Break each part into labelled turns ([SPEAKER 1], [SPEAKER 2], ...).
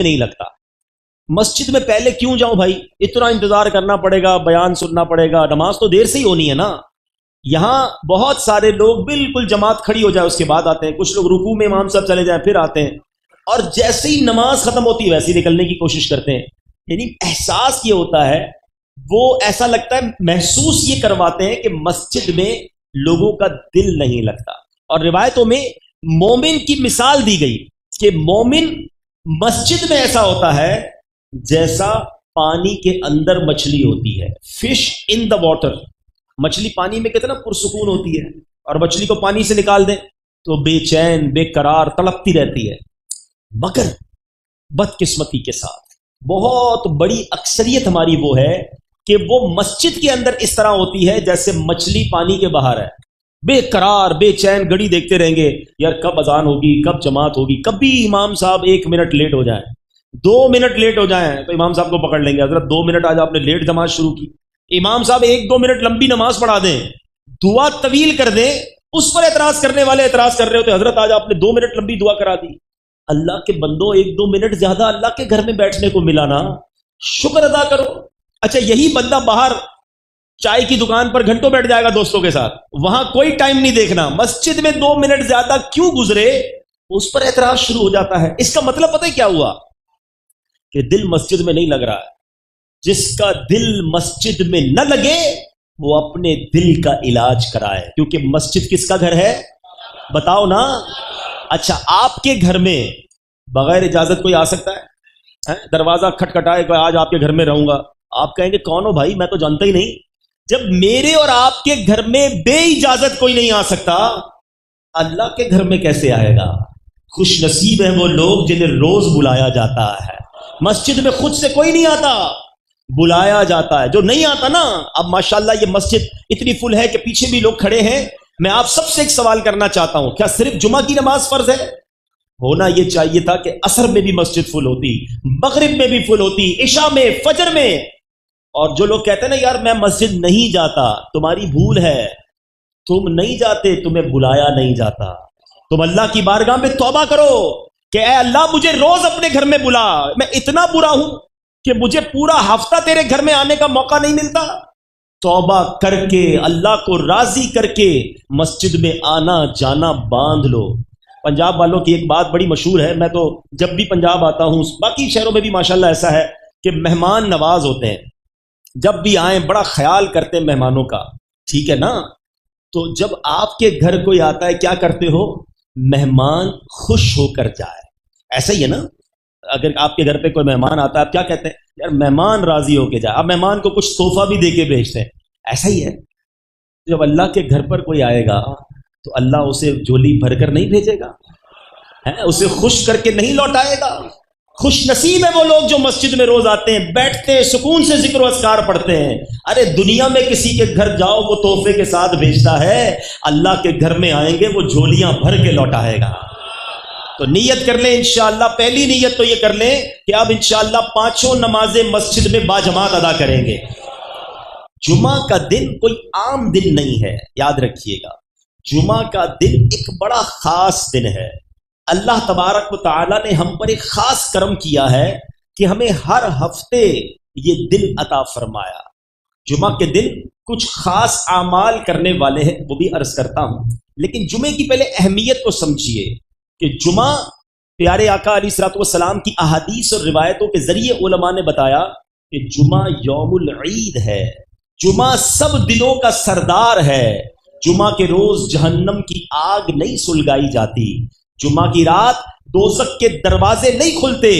[SPEAKER 1] نہیں لگتا. مسجد میں پہلے کیوں جاؤں بھائی, اتنا انتظار کرنا پڑے گا, بیان سننا پڑے گا, نماز تو دیر سے ہی ہونی ہے نا. یہاں بہت سارے لوگ بالکل جماعت کھڑی ہو جائے اس کے بعد آتے ہیں, کچھ لوگ رکوع میں امام صاحب چلے جائیں پھر آتے ہیں, اور جیسے ہی نماز ختم ہوتی ہے ویسے ہی نکلنے کی کوشش کرتے ہیں. یعنی احساس یہ ہوتا ہے, وہ ایسا لگتا ہے, محسوس یہ کرواتے ہیں کہ مسجد میں لوگوں کا دل نہیں لگتا. اور روایتوں میں مومن کی مثال دی گئی کہ مومن مسجد میں ایسا ہوتا ہے جیسا پانی کے اندر مچھلی ہوتی ہے. فش ان دا واٹر, مچھلی پانی میں کتنا پرسکون ہوتی ہے, اور مچھلی کو پانی سے نکال دیں تو بے چین بے قرار تڑپتی رہتی ہے. مگر بدقسمتی کے ساتھ بہت بڑی اکثریت ہماری وہ ہے کہ وہ مسجد کے اندر اس طرح ہوتی ہے جیسے مچھلی پانی کے باہر ہے, بے قرار بے چین گھڑی دیکھتے رہیں گے, یار کب اذان ہوگی, کب جماعت ہوگی. کبھی امام صاحب 1 منٹ لیٹ ہو جائیں, 2 منٹ لیٹ ہو جائیں تو امام صاحب کو پکڑ لیں گے, حضرت 2 منٹ آج آپ نے لیٹ جماعت شروع کی. امام صاحب 1-2 منٹ لمبی نماز پڑھا دیں, دعا طویل کر دیں, اس پر اعتراض کرنے والے اعتراض کر رہے ہوتے, حضرت آج آپ نے 2 منٹ لمبی دعا کرا دی. اللہ کے بندو 1-2 منٹ زیادہ اللہ کے گھر میں بیٹھنے کو ملا نا, شکر ادا کرو. اچھا یہی بندہ باہر چائے کی دکان پر گھنٹوں بیٹھ جائے گا دوستوں کے ساتھ, وہاں کوئی ٹائم نہیں دیکھنا, مسجد میں 2 منٹ زیادہ کیوں گزرے اس پر اعتراض شروع ہو جاتا ہے. اس کا مطلب پتہ ہے کیا ہوا, کہ دل مسجد میں نہیں لگ رہا ہے. جس کا دل مسجد میں نہ لگے وہ اپنے دل کا علاج کرائے, کیونکہ مسجد کس کا گھر ہے بتاؤ نا. اچھا آپ کے گھر میں بغیر اجازت کوئی آ سکتا ہے؟ دروازہ کھٹکھٹائے کہ آج آپ کے گھر میں رہوں گا, آپ کہیں گے کون ہو بھائی, میں تو جانتا ہی نہیں. جب میرے اور آپ کے گھر میں بے اجازت کوئی نہیں آ سکتا, اللہ کے گھر میں کیسے آئے گا؟ خوش نصیب ہیں وہ لوگ جنہیں روز بلایا جاتا ہے. مسجد میں خود سے کوئی نہیں آتا, بلایا جاتا ہے. جو نہیں آتا نا, اب ماشاءاللہ یہ مسجد اتنی فل ہے کہ پیچھے بھی لوگ کھڑے ہیں. میں آپ سب سے ایک سوال کرنا چاہتا ہوں, کیا صرف جمعہ کی نماز فرض ہے؟ ہونا یہ چاہیے تھا کہ عصر میں بھی مسجد فل ہوتی, مغرب میں بھی فل ہوتی, عشاء میں, فجر میں. اور جو لوگ کہتے ہیں نا یار میں مسجد نہیں جاتا, تمہاری بھول ہے, تم نہیں جاتے, تمہیں بلایا نہیں جاتا. تم اللہ کی بارگاہ میں توبہ کرو کہ اے اللہ مجھے روز اپنے گھر میں بلا, میں اتنا برا ہوں کہ مجھے پورا ہفتہ تیرے گھر میں آنے کا موقع نہیں ملتا. توبہ کر کے اللہ کو راضی کر کے مسجد میں آنا جانا باندھ لو. پنجاب والوں کی ایک بات بڑی مشہور ہے, میں تو جب بھی پنجاب آتا ہوں, باقی شہروں میں بھی ماشاءاللہ ایسا ہے کہ مہمان نواز ہوتے ہیں, جب بھی آئیں بڑا خیال کرتے ہیں مہمانوں کا, ٹھیک ہے نا. تو جب آپ کے گھر کوئی آتا ہے کیا کرتے ہو؟ مہمان خوش ہو کر جائے, ایسا ہی ہے نا. اگر آپ کے گھر پہ کوئی مہمان آتا ہے آپ کیا کہتے ہیں؟ یار مہمان راضی ہو کے جائے. آپ مہمان کو کچھ تحفہ بھی دے کے بھیجتے ہیں, ایسا ہی ہے. جب اللہ کے گھر پر کوئی آئے گا تو اللہ اسے جھولی بھر کر نہیں بھیجے گا, اسے خوش کر کے نہیں لوٹائے گا. خوش نصیب ہے وہ لوگ جو مسجد میں روز آتے ہیں, بیٹھتے ہیں, سکون سے ذکر و اذکار پڑھتے ہیں. ارے دنیا میں کسی کے گھر جاؤ وہ تحفے کے ساتھ بھیجتا ہے, اللہ کے گھر میں آئیں گے وہ جھولیاں بھر کے لوٹائے گا. تو نیت کر لیں انشاءاللہ, پہلی نیت تو یہ کر لیں کہ اب انشاءاللہ 5 نمازیں مسجد میں باجماعت ادا کریں گے. جمعہ کا دن کوئی عام دن نہیں ہے, یاد رکھیے گا. جمعہ کا دن ایک بڑا خاص دن ہے. اللہ تبارک و تعالی نے ہم پر ایک خاص کرم کیا ہے کہ ہمیں ہر ہفتے یہ دن عطا فرمایا. جمعہ کے دن کچھ خاص اعمال کرنے والے ہیں, وہ بھی عرض کرتا ہوں, لیکن جمعے کی پہلے اہمیت کو سمجھیے کہ جمعہ پیارے آقا علیہ الصلوۃ والسلام کی احادیث اور روایتوں کے ذریعے علماء نے بتایا کہ جمعہ یوم العید ہے. جمعہ سب دنوں کا سردار ہے. جمعہ کے روز جہنم کی آگ نہیں سلگائی جاتی. جمعہ کی رات دوزخ کے دروازے نہیں کھلتے.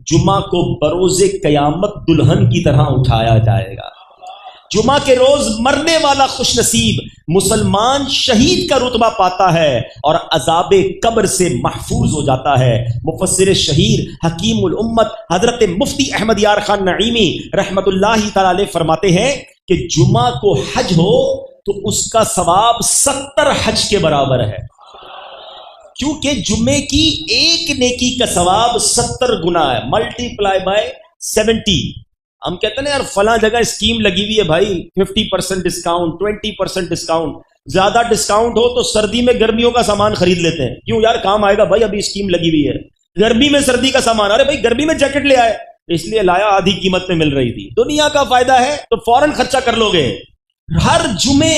[SPEAKER 1] جمعہ کو بروز قیامت دلہن کی طرح اٹھایا جائے گا. جمعہ کے روز مرنے والا خوش نصیب مسلمان شہید کا رتبہ پاتا ہے اور عذاب قبر سے محفوظ ہو جاتا ہے. مفسر شہیر حکیم الامت حضرت مفتی احمد یار خان نعیمی رحمت اللہ تعالی علیہ فرماتے ہیں کہ جمعہ کو حج ہو تو اس کا ثواب 70 حج کے برابر ہے, کیونکہ جمعے کی ایک نیکی کا ثواب 70 گنا ہے, ملٹی پلائی بائی 70. ہم کہتے ہیں نا یار فلاں جگہ اسکیم لگی ہوئی ہے بھائی, 50% ڈسکاؤنٹ, 20% ڈسکاؤنٹ. زیادہ ڈسکاؤنٹ ہو تو سردی میں گرمیوں کا سامان خرید لیتے ہیں, کیوں یار کام آئے گا بھائی, ابھی اسکیم لگی ہوئی ہے. गर्मी में सर्दी का सामान, अरे भाई गर्मी में जैकेट ले आए, इसलिए लाया, आधी कीमत में मिल रही थी। दुनिया का फायदा है तो फौरन खर्चा कर लोगे। हर जुमे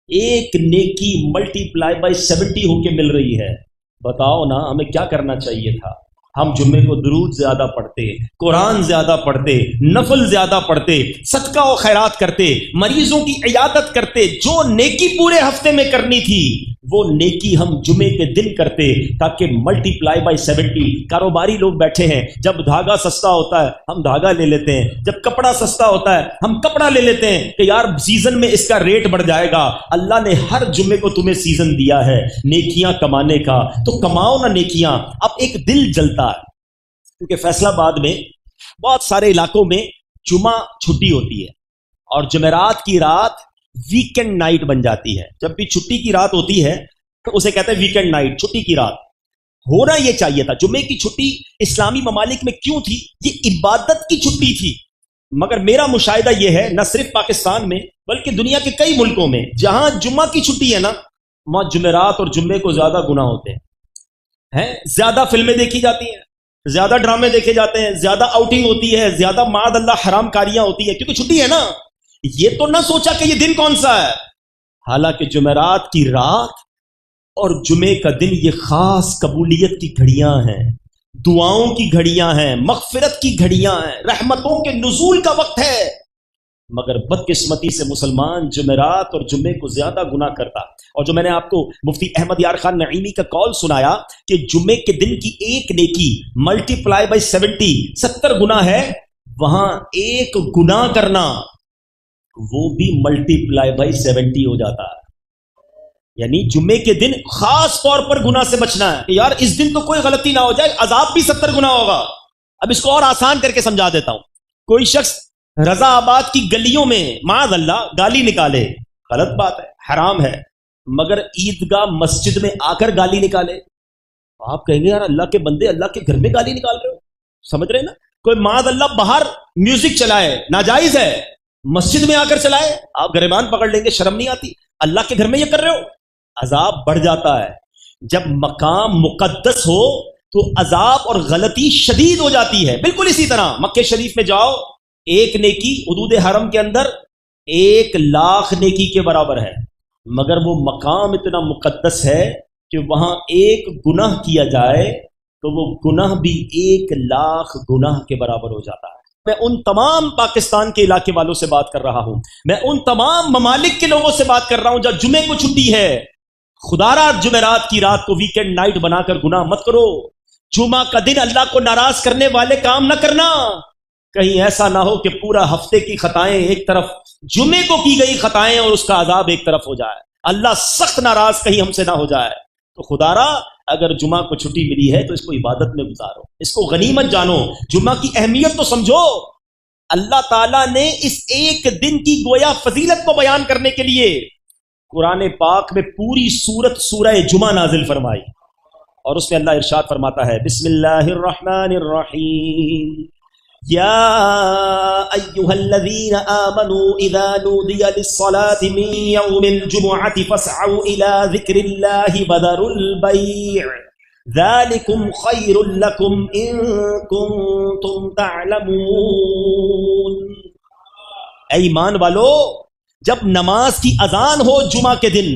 [SPEAKER 1] एक नेकी मल्टीप्लाई बाय 70 होके मिल रही है। बताओ ना हमें क्या करना चाहिए था? हम जुम्मे को दुरूद ज्यादा पढ़ते, कुरान ज्यादा पढ़ते, नफल ज्यादा पढ़ते, सदका और खैरात करते, मरीजों की इयादत करते। जो नेकी पूरे हफ्ते में करनी थी वो नेकी हम जुमे के दिन करते, ताकि मल्टीप्लाई बाय 70। कारोबारी लोग बैठे हैं, जब धागा सस्ता होता है हम धागा ले लेते हैं, जब कपड़ा सस्ता होता है हम कपड़ा ले लेते हैं कि यार सीजन में इसका रेट बढ़ जाएगा। अल्लाह ने हर जुम्मे को तुम्हें सीजन दिया है नेकियां कमाने का, तो कमाओ ना नेकियां। अब एक दिल जलता है क्योंकि फैसलाबाद में बहुत सारे इलाकों में जुमा छुट्टी होती है और जुमेरात की रात वीकेंड नाइट बन जाती है। जब भी छुट्टी की रात होती है तो उसे कहते हैं वीकेंड नाइट, छुट्टी की रात। होना यह चाहिए था। जुम्मे की छुट्टी इस्लामी ममालिक में क्यों थी? ये इबादत की छुट्टी थी। मगर मेरा मुशाहिदा यह है, न सिर्फ पाकिस्तान में बल्कि दुनिया के कई मुल्कों में जहां जुम्मा की छुट्टी है ना, वहां जुमेरात और जुम्मे को ज्यादा गुनाह होते हैं। ज्यादा फिल्में देखी जाती हैं, ज्यादा ड्रामे देखे जाते हैं, ज्यादा आउटिंग होती है, ज्यादा माद अल्लाह हराम कारियां होती है, क्योंकि छुट्टी है ना। ये तो ना सोचा कि ये दिन कौन सा है, हालांकि जुमेरात की रात और जुमे का दिन ये खास कबूलियत की घड़ियां हैं, दुआओं की घड़ियां हैं, मगफिरत की घड़ियां हैं, रहमतों के नुज़ूल का वक्त है। मगर बदकिस्मती से मुसलमान जुमेरात और जुम्मे को ज्यादा गुनाह करता। और जो मैंने आपको मुफ्ती अहमद यार खान नईमी का कॉल सुनाया कि जुम्मे के दिन की एक नेकी मल्टीप्लाई बाय 70 गुनाह है, वहां एक गुनाह करना वो भी मल्टीप्लाई बाय 70 हो जाता है। यानी जुम्मे के दिन खास तौर पर गुनाह से बचना है कि यार इस दिन तो कोई गलती ना हो जाए, अजाब भी 70 गुना होगा। अब इसको और आसान करके समझा देता हूं। कोई शख्स रजा आबाद की गलियों में माज़ अल्लाह गाली निकाले, गलत बात है, हराम है, मगर ईदगाह मस्जिद में आकर गाली निकाले, आप कहेंगे यार अल्लाह के बंदे अल्लाह के घर में गाली निकाल रहे हो, समझ रहे ना। कोई माज़ अल्लाह बाहर म्यूजिक चलाए, नाजायज है, मस्जिद में आकर चलाए, आप गिरबान पकड़ लेंगे, शर्म नहीं आती? अल्लाह के घर में ये कर रहे हो, अजाब बढ़ जाता है। जब मकाम मुकद्दस हो तो अजाब और गलती शदीद हो जाती है। बिल्कुल इसी तरह मक्के शरीफ में जाओ, एक नेकी हुदूद हरम के अंदर 1,00,000 नेकी के बराबर है, मगर वो मकाम इतना मुकद्दस है कि वहां एक गुनाह किया जाए तो वो गुनाह भी 1,00,000 गुनाह के बराबर हो जाता है। मैं उन तमाम पाकिस्तान के इलाके वालों से बात कर रहा हूं, मैं उन तमाम ममालिक के लोगों से बात कर रहा हूं जब जुमे को छुट्टी है। खुदारा जुमेरात की रात को वीकेंड नाइट बनाकर गुनाह मत करो। जुमा का दिन अल्लाह को नाराज करने वाले काम न करना। कहीं ऐसा ना हो कि पूरा हफ्ते की खताएं एक तरफ, जुमे को की गई खताएं और उसका अजाब एक तरफ हो जाए। अल्लाह सख्त नाराज कहीं हमसे ना हो जाए। तो खुदारा अगर जुमा को छुट्टी मिली है तो इसको इबादत में गुजारो, इसको गनीमत जानो, जुमा की अहमियत तो समझो। अल्लाह ताला ने इस एक दिन की गोया फजीलत को बयान करने के लिए कुरान पाक में पूरी सूरत सूरह जुमा नाजिल फरमाई और उसमें अल्लाह इरशाद फरमाता है, बिस्मिल्लाहिर रहमानिर रहीम, या अय्युहल्लज़ीना आमनू इज़ा नूदिया लिस्सलाति मिन यौमिल जुमुअति फस्अऊ इला ज़िक्रिल्लाहि वज़रुल बैअ ज़ालिकुम खैरुल लकुम इन कुंतुम तअलमून। ऐ ईमान वालो, जब नमाज की अजान हो जुमा के दिन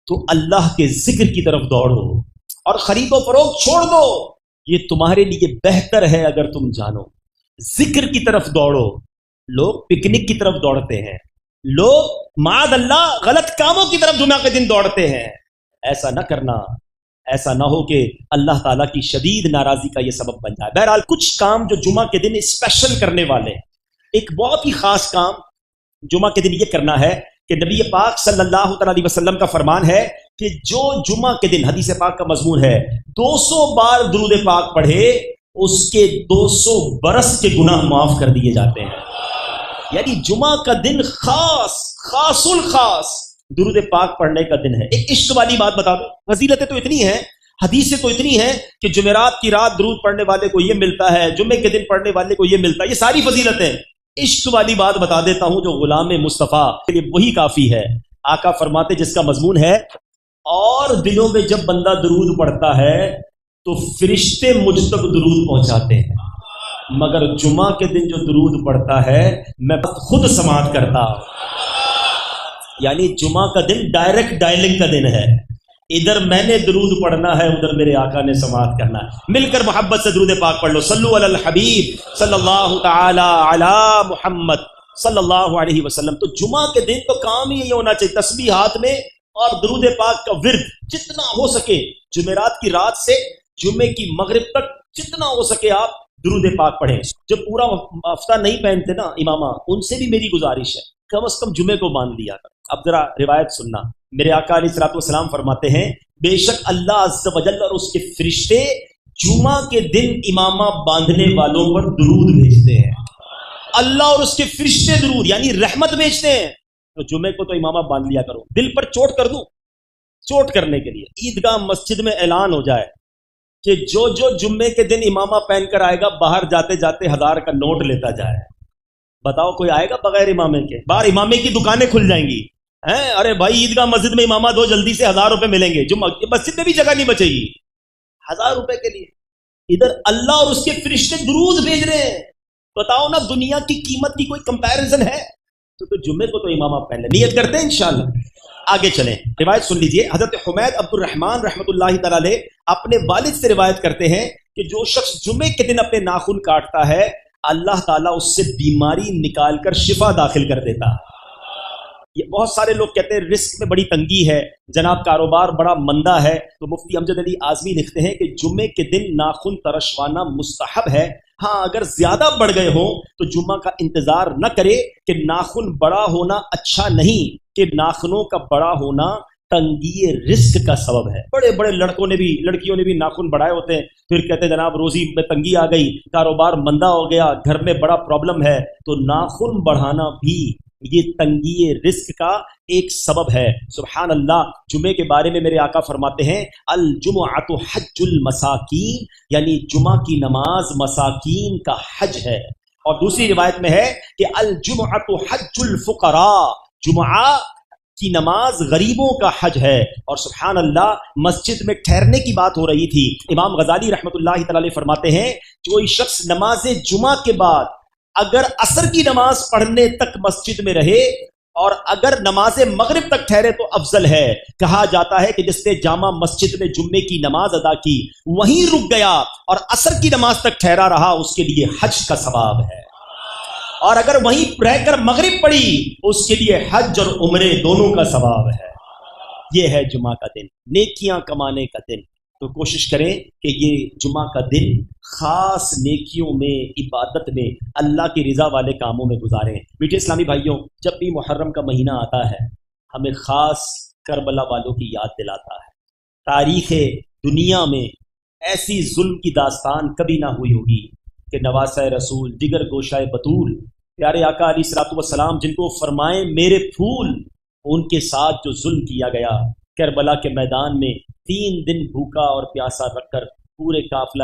[SPEAKER 1] तो अल्लाह के जिक्र की तरफ दौड़ो और खरीदो फरोख्त छोड़ दो, ये तुम्हारे लिए बेहतर है अगर तुम जानो। जिक्र की तरफ दौड़ो। लोग पिकनिक की तरफ दौड़ते हैं, लोग माद अल्लाह गलत कामों की तरफ जुमा के दिन दौड़ते हैं। ऐसा ना करना, ऐसा ना हो कि अल्लाह ताला की शदीद नाराजी का यह सबब बन जाए। बहरहाल कुछ काम जो जुमा के दिन स्पेशल करने वाले, एक बहुत ही खास काम जुमा के दिन ये करना है कि नबी पाक सल्लल्लाहु अलैहि वसल्लम का फरमान है कि जो जुमा के दिन, हदीस पाक का मजमून है, 200 बार दुरूद पाक पढ़े उसके 200 बरस के गुनाह माफ कर दिए जाते हैं। यानी जुमा का दिन खासुल खास दुरूद पाक पढ़ने का दिन है। एक इश्क वाली बात बता दो, फजीलतें तो इतनी हैं, हदीसें तो इतनी हैं कि जुमेरात की रात दुरूद पढ़ने वाले को ये मिलता है, जुम्मे के दिन पढ़ने वाले को ये मिलता है, ये सारी फजीलतें। इश्क वाली बात बता देता हूं जो गुलाम मुस्तफा के लिए वही काफी है। आका फरमाते जिसका मजमून है, और दिनों में जब बंदा दुरूद पढ़ता है تو فرشتے مجھ تک درود پہنچاتے ہیں، مگر جمعہ کے دن جو درود پڑھتا ہے میں خود سماعت کرتا ہوں۔ یعنی جمعہ کا دن ڈائریکٹ ڈائلنگ کا دن ہے، ادھر میں نے درود پڑھنا ہے، ادھر میرے آقا نے سماعت کرنا ہے۔ مل کر محبت سے درود پاک پڑھ لو، صلو علی الحبیب صلی اللہ تعالی علی محمد صلی اللہ علیہ وسلم۔ تو جمعہ کے دن تو کام ہی یہ ہونا چاہیے، تسبیح ہاتھ میں اور درود پاک کا ورد جتنا ہو سکے، جمعرات کی رات سے جمعے کی مغرب تک جتنا ہو سکے آپ درود پاک پڑھیں۔ جو پورا ہفتہ نہیں پہنتے نا امامہ، ان سے بھی میری گزارش ہے کم از کم جمعے کو باندھ لیا کر۔ اب ذرا روایت سننا، میرے آقا علیہ الصلوۃ والسلام فرماتے ہیں بے شک اللہ عز و جل اور اس کے فرشتے جمعہ کے دن امامہ باندھنے والوں پر درود بھیجتے ہیں۔ اللہ اور اس کے فرشتے درود یعنی رحمت بھیجتے ہیں، تو جمعے کو تو امامہ باندھ لیا کرو۔ دل پر چوٹ کر دوں، چوٹ کرنے کے لیے عیدگاہ مسجد میں اعلان ہو جائے کہ جو جمعے کے دن امامہ پہن کر آئے گا باہر جاتے جاتے 1000 کا نوٹ لیتا جائے۔ بتاؤ کوئی آئے گا بغیر امامے کے؟ باہر امامے کی دکانیں کھل جائیں گی، ارے بھائی عیدگاہ مسجد میں امامہ دو، جلدی سے 1000 روپے ملیں گے، مسجد میں بھی جگہ نہیں بچے گی 1000 روپے کے لیے۔ ادھر اللہ اور اس کے فرشتے درود بھیج رہے ہیں، بتاؤ نا دنیا کی قیمت کی کوئی کمپیریزن ہے؟ تو جمعے کو تو امامہ پہن لیں، نیت کرتے ہیں انشاءاللہ۔ آگے چلیں، روایت سن لیجئے۔ حضرت حمید عبد الرحمن رحمۃ اللہ تعالی علیہ اپنے والد سے روایت کرتے ہیں کہ جو شخص جمعے کے دن اپنے ناخن کاٹتا ہے اللہ تعالیٰ اس سے بیماری نکال کر شفا داخل کر دیتا۔ یہ بہت سارے لوگ کہتے ہیں رزق میں بڑی تنگی ہے جناب، کاروبار بڑا مندہ ہے، تو مفتی امجد علی اعظمی لکھتے ہیں کہ جمعے کے دن ناخن ترشوانا مستحب ہے، ہاں اگر زیادہ بڑھ گئے ہوں تو جمعہ کا انتظار نہ کرے کہ ناخن بڑا ہونا اچھا نہیں، کہ ناخنوں کا بڑا ہونا تنگی رزق کا سبب ہے۔ بڑے بڑے لڑکیوں نے بھی ناخن بڑھائے ہوتے ہیں، پھر کہتے ہیں جناب روزی میں تنگی آ گئی، کاروبار مندہ ہو گیا، گھر میں بڑا پرابلم ہے، تو ناخن بڑھانا بھی یہ تنگی رزق کا ایک سبب ہے۔ سبحان اللہ۔ جمعے کے بارے میں میرے آقا فرماتے ہیں الجمعۃ حج المساکین، یعنی جمعہ کی نماز مساکین کا حج ہے۔ اور دوسری روایت میں ہے کہ الجمعۃ حج الفقراء، جمعہ کی نماز غریبوں کا حج ہے۔ اور سبحان اللہ، مسجد میں ٹھہرنے کی بات ہو رہی تھی، امام غزالی رحمۃ اللہ تعالی فرماتے ہیں کوئی شخص نماز جمعہ کے بعد اگر عصر کی نماز پڑھنے تک مسجد میں رہے اور اگر نماز مغرب تک ٹھہرے تو افضل ہے۔ کہا جاتا ہے کہ جس نے جامع مسجد میں جمعے کی نماز ادا کی وہیں رک گیا اور عصر کی نماز تک ٹھہرا رہا، اس کے لیے حج کا ثواب ہے، اور اگر وہیں رہ کر مغرب پڑھی اس کے لیے حج اور عمرے دونوں کا ثواب ہے۔ یہ ہے جمعہ کا دن، نیکیاں کمانے کا دن۔ تو کوشش کریں کہ یہ جمعہ کا دن خاص نیکیوں میں، عبادت میں، اللہ کی رضا والے کاموں میں گزاریں۔ میٹھے اسلامی بھائیوں، جب بھی محرم کا مہینہ آتا ہے ہمیں خاص کربلا والوں کی یاد دلاتا ہے۔ تاریخ دنیا میں ایسی ظلم کی داستان کبھی نہ ہوئی ہوگی کہ نواسہ رسول، جگر گوشہ بطول، پیارے آقا علیہ الصلوۃ والسلام جن کو فرمائیں میرے پھول، ان کے ساتھ جو ظلم کیا گیا کربلا کے میدان میں 3 دن بھوکا اور پیاسا رکھ کر پورے قافلہ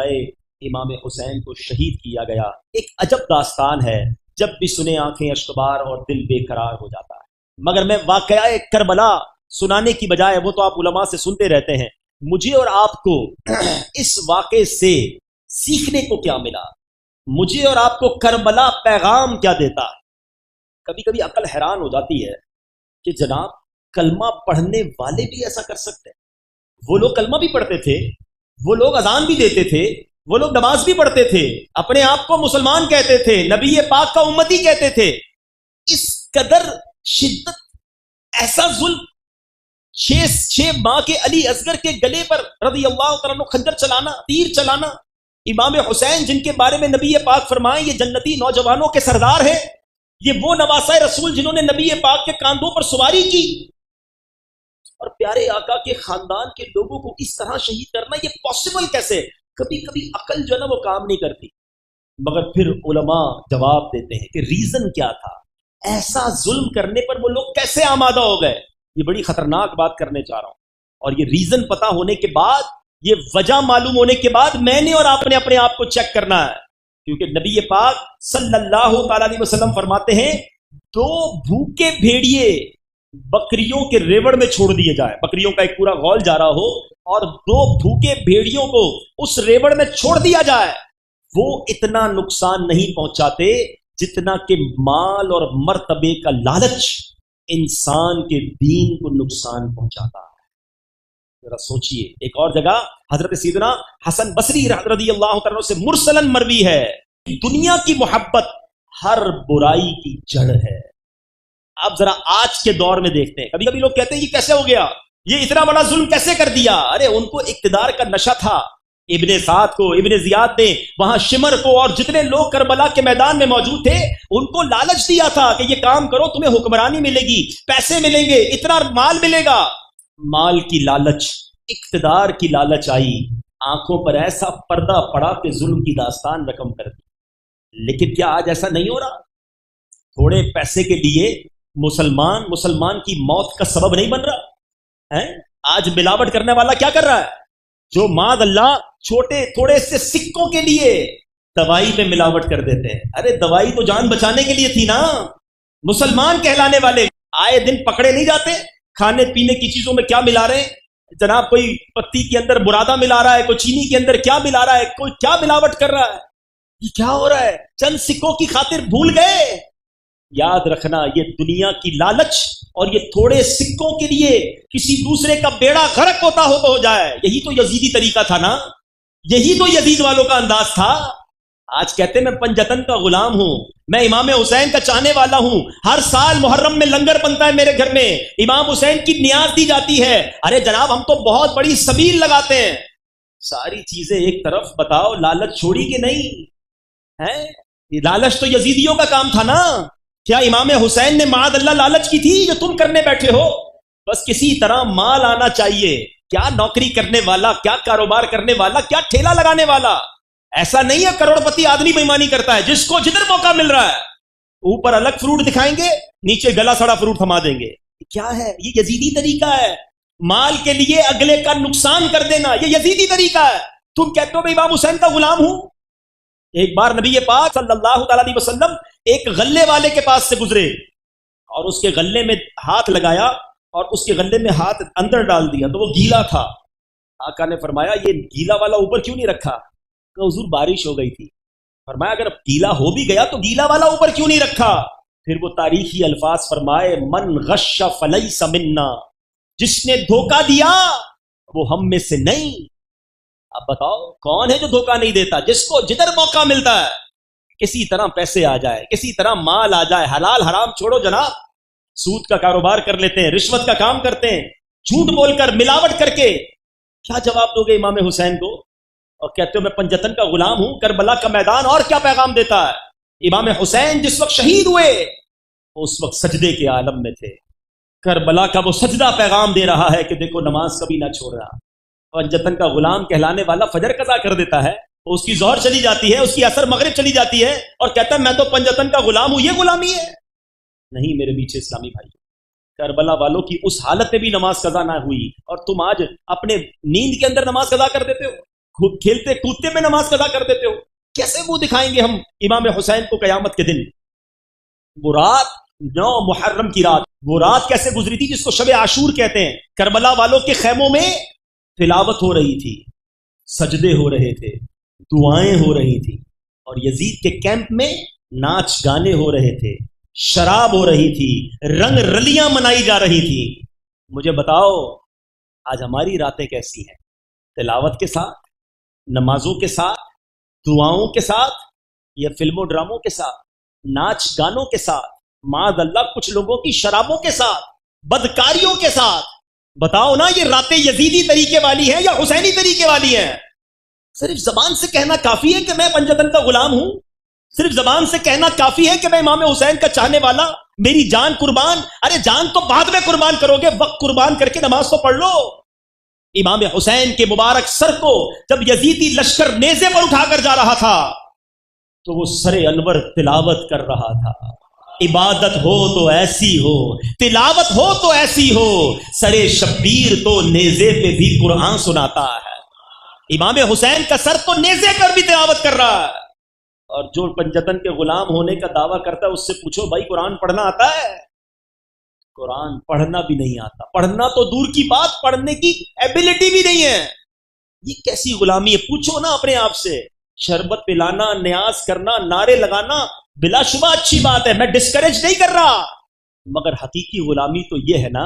[SPEAKER 1] امام حسین کو شہید کیا گیا۔ ایک عجب داستان ہے، جب بھی سنے آنکھیں اشکبار اور دل بے قرار ہو جاتا ہے۔ مگر میں واقعہ کربلا سنانے کی بجائے، وہ تو آپ علماء سے سنتے رہتے ہیں، مجھے اور آپ کو اس واقعے سے سیکھنے کو کیا ملا؟ مجھے اور آپ کو کربلا پیغام کیا دیتا؟ کبھی کبھی عقل حیران ہو جاتی ہے کہ جناب کلمہ پڑھنے والے بھی ایسا کر سکتے ہیں۔ وہ لوگ کلمہ بھی پڑھتے تھے، وہ لوگ اذان بھی دیتے تھے، وہ لوگ نماز بھی پڑھتے تھے، اپنے آپ کو مسلمان کہتے تھے، نبی پاک کا امتی کہتے تھے۔ اس قدر شدت، ایسا ظلم، 6 ماہ کے علی اصغر کے گلے پر رضی اللہ تعالیٰ عنہ خنجر چلانا، تیر چلانا، امام حسین جن کے بارے میں نبی پاک فرمائیں یہ جنتی نوجوانوں کے سردار ہیں، یہ وہ نواسہ رسول جنہوں نے نبی پاک کے کاندھوں پر سواری کی، اور پیارے آقا کے خاندان کے لوگوں کو اس طرح شہید کرنا یہ پاسبل کیسے؟ کبھی کبھی عقل جو ہے نا وہ کام نہیں کرتی، مگر پھر علماء جواب دیتے ہیں کہ ریزن کیا تھا، ایسا ظلم کرنے پر وہ لوگ کیسے آمادہ ہو گئے۔ یہ بڑی خطرناک بات کرنے چاہ رہا ہوں، اور یہ ریزن پتا ہونے کے بعد، یہ وجہ معلوم ہونے کے بعد میں نے اور آپ نے اپنے آپ کو چیک کرنا ہے، کیونکہ نبی پاک صلی اللہ تعالی علیہ وسلم فرماتے ہیں 2 بھوکے بھیڑیے बकरियों के रेवड़ में छोड़ दिए जाए, बकरियों का एक पूरा गौल जा रहा हो और दो भूखे भेड़ियों को उस रेवड़ में छोड़ दिया जाए, वो इतना नुकसान नहीं पहुंचाते जितना कि माल और मर्तबे का लालच इंसान के दीन को नुकसान पहुंचाता है। जरा सोचिए। एक और जगह हजरत सैयदना हसन बसरी रज़ी अल्लाह तआला से मुरसलन मरवी है, दुनिया की मोहब्बत हर बुराई की जड़ है। आप जरा आज के दौर में देखते हैं, कभी कभी लोग कहते हैं ये कैसे हो गया, ये इतना बड़ा जुल्म कैसे कर दिया। अरे उनको इक्तिदार का नशा था। इब्ने साद को, इब्ने जियाद ने वहां शिमर को और जितने लोग करबला के मैदान में मौजूद थे उनको लालच दिया था कि ये काम करो, तुम्हें हुक्मरानी मिलेगी, पैसे मिलेंगे, इतना माल मिलेगा। माल की लालच, इक्तिदार की लालच आई, आंखों पर ऐसा पर्दा पड़ा कि जुल्म की दास्तान रकम कर दी। लेकिन क्या आज ऐसा नहीं हो रहा? थोड़े पैसे के लिए मुसलमान की मौत का सबब नहीं बन रहा है। आज मिलावट करने वाला क्या कर रहा है? जो माद अल्लाह छोटे थोड़े से सिक्कों के लिए दवाई में मिलावट कर देते हैं। अरे दवाई तो जान बचाने के लिए थी ना। मुसलमान कहलाने वाले आए दिन पकड़े नहीं जाते खाने पीने की चीजों में क्या मिला रहे हैं जनाब। कोई पत्ती के अंदर बुरादा मिला रहा है, कोई चीनी के अंदर क्या मिला रहा है, कोई क्या मिलावट कर रहा है। ये क्या हो रहा है? चंद सिक्कों की खातिर भूल गए। याद रखना, ये दुनिया की लालच और ये थोड़े सिक्कों के लिए किसी दूसरे का बेड़ा गर्क होता हो तो हो जाए, यही तो यजीदी तरीका था ना, यही तो यजीद वालों का अंदाज था। आज कहते मैं पंजतन का गुलाम हूं, मैं इमाम हुसैन का चाहने वाला हूं, हर साल मुहर्रम में लंगर बनता है मेरे घर में, इमाम हुसैन की नियाज दी जाती है। अरे जनाब हम तो बहुत बड़ी सबील लगाते हैं। सारी चीजें एक तरफ, बताओ लालच छोड़ी कि नहीं है? ये लालच तो यजीदियों का काम था ना। क्या इमाम हुसैन ने माद अल्लाह लालच की थी जो तुम करने बैठे हो? बस किसी तरह माल आना चाहिए। क्या नौकरी करने वाला, क्या कारोबार करने वाला, क्या ठेला लगाने वाला, ऐसा नहीं है करोड़पति आदमी बेईमानी करता है। जिसको जिधर मौका मिल रहा है ऊपर अलग फ्रूट दिखाएंगे, नीचे गला सड़ा फ्रूट थमा देंगे। क्या है ये? यजीदी तरीका है। माल के लिए अगले का नुकसान कर देना, ये यजीदी तरीका है। तुम कहते हो मैं इमाम हुसैन का गुलाम हूं। एक बार नबी पाक सल्लल्लाहु अलैहि वसल्लम एक गल्ले वाले के पास से गुजरे और उसके गल्ले में हाथ लगाया और उसके गल्ले में हाथ अंदर डाल दिया तो वो गीला था। आका ने फरमाया ये गीला वाला ऊपर क्यों नहीं रखा? तो हुजूर बारिश हो गई थी। फरमाया अगर गीला हो भी गया तो गीला वाला ऊपर क्यों नहीं रखा? फिर वो तारीखी अल्फाज फरमाए, मन गश्शा फलैसा मिन्ना, जिसने धोखा दिया वो हम में से नहीं। अब बताओ कौन है जो धोखा नहीं देता? जिसको जिधर मौका मिलता है किसी तरह पैसे आ जाए, किसी तरह माल आ जाए। हलाल हराम छोड़ो जनाब, सूद का कारोबार कर लेते हैं, रिश्वत का काम करते हैं, झूठ बोलकर मिलावट करके। क्या जवाब दोगे इमाम हुसैन को? और कहते हो मैं पंजतन का गुलाम हूं, करबला का मैदान और क्या पैगाम देता है? इमाम हुसैन जिस वक्त शहीद हुए उस वक्त सजदे के आलम में थे। करबला का वो सजदा पैगाम दे रहा है कि देखो नमाज कभी ना छोड़ना। पंजतन का गुलाम कहलाने वाला फजर कज़ा कर देता है, उसकी ज़ोहर चली जाती है, उसकी असर मगरिब चली जाती है और कहता है मैं तो पंजतन का गुलाम हूं। ये गुलामी है? नहीं मेरे पीछे इस्लामी भाई, करबला वालों की उस हालत में भी नमाज कज़ा ना हुई और तुम आज अपने नींद के अंदर नमाज कज़ा कर देते हो, खेलते कूदते में नमाज कज़ा कर देते हो। कैसे मुंह दिखाएंगे हम इमाम हुसैन को कयामत के दिन? वो रात 9 मुहर्रम की रात, वो रात कैसे गुजरी थी जिसको शब आशूर कहते हैं। करबला वालों के खैमों में तिलावत हो रही थी, सजदे हो रहे थे, दुआएं हो रही थी और यजीद के कैंप में नाच गाने हो रहे थे, शराब हो रही थी, रंग रलियां मनाई जा रही थी। मुझे बताओ आज हमारी रातें कैसी हैं? तिलावत के साथ, नमाजों के साथ, दुआओं के साथ या फिल्मों ड्रामों के साथ, नाच गानों के साथ, माद अल्लाह कुछ लोगों की शराबों के साथ, बदकारियों के साथ। बताओ ना ये रातें यजीदी तरीके वाली हैं या हुसैनी तरीके वाली हैं? सिर्फ जबान से कहना काफी है कि मैं पंजतन का गुलाम हूं, सिर्फ जबान से कहना काफी है कि मैं इमाम हुसैन का चाहने वाला, मेरी जान कुर्बान। अरे जान तो बाद में कुर्बान करोगे, वक्त कुर्बान करके नमाज तो पढ़ लो। इमाम हुसैन के मुबारक सर को जब यजीदी लश्कर नेज़े पर उठाकर जा रहा था तो वो सरे अनवर तिलावत कर रहा था। इबादत हो तो ऐसी हो, तिलावत हो तो ऐसी हो, सरे शब्बीर तो नेज़े पे भी कुरान सुनाता है। इमाम हुसैन का सर तो नेज़े पर भी तिलावत कर रहा है। और जो पंजतन के गुलाम होने का दावा करता है उससे पूछो भाई कुरान पढ़ना आता है? قرآن پڑھنا بھی نہیں آتا، پڑھنا تو دور کی بات، پڑھنے کی ایبلٹی بھی نہیں ہے. یہ کیسی غلامی ہے؟ پوچھو نا اپنے آپ سے. شربت پلانا، نیاز کرنا، نعرے لگانا بلا شبہ اچھی بات ہے، میں ڈسکریج نہیں کر رہا، مگر حقیقی غلامی تو یہ ہے نا